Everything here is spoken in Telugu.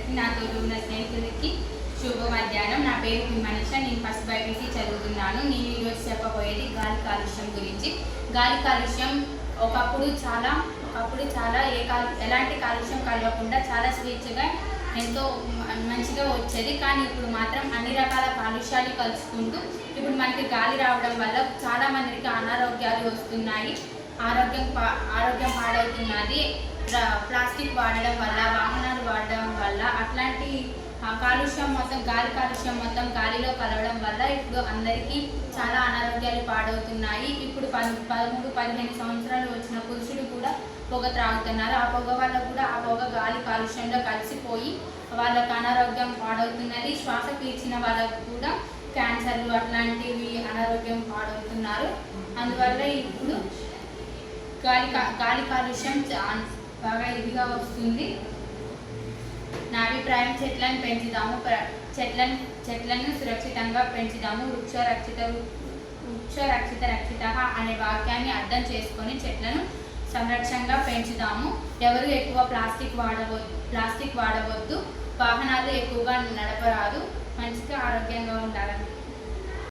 అందరికీ నాతో ఉన్న స్నేహితులకి శుభ మధ్యాహ్నం. నా పేరు మనీష. నేను ఫస్ట్ బైపీసీ చదువుతున్నాను. నేను ఈరోజు చెప్పబోయేది గాలి కాలుష్యం గురించి. గాలి కాలుష్యం ఒకప్పుడు చాలా ఎలాంటి కాలుష్యం కలగకుండా చాలా స్వేచ్ఛగా ఎంతో మంచిగా వచ్చేది. కానీ ఇప్పుడు మాత్రం అన్ని రకాల కాలుష్యాలు కలుసుకుంటూ ఇప్పుడు మనకి గాలి రావడం వల్ల చాలా మందికి అనారోగ్యాలు వస్తున్నాయి. ఆరోగ్యం పాడవుతున్నది. ప్లాస్టిక్ వాడడం వల్ల, వాహనాలు వాడడం వల్ల అట్లాంటి గాలి కాలుష్యం మొత్తం గాలిలో కలవడం వల్ల ఇప్పుడు అందరికీ చాలా అనారోగ్యాలు పాడవుతున్నాయి. ఇప్పుడు 13-15 సంవత్సరాలు వచ్చిన పురుషులు కూడా పొగ త్రాగుతున్నారు. ఆ పొగ వల్ల కూడా ఆ పొగ గాలి కాలుష్యంలో కలిసిపోయి వాళ్ళకు అనారోగ్యం పాడవుతున్నది. శ్వాస పీల్చిన వాళ్ళకు కూడా క్యాన్సర్లు అట్లాంటివి అనారోగ్యం పాడవుతున్నారు. అందువల్ల ఇప్పుడు గాలి కాలుష్యం బాగా ఇదిగా వస్తుంది. నా అభిప్రాయం చెట్లను పెంచుదాము, చెట్లను సురక్షితంగా పెంచుదాము. వృక్ష రక్షిత అనే వాక్యాన్ని అర్థం చేసుకొని చెట్లను సంరక్షణగా పెంచుదాము. ఎవరు ఎక్కువ ప్లాస్టిక్ వాడవద్దు. వాహనాలు ఎక్కువగా నడపరాదు. మంచిగా ఆరోగ్యంగా ఉండాలని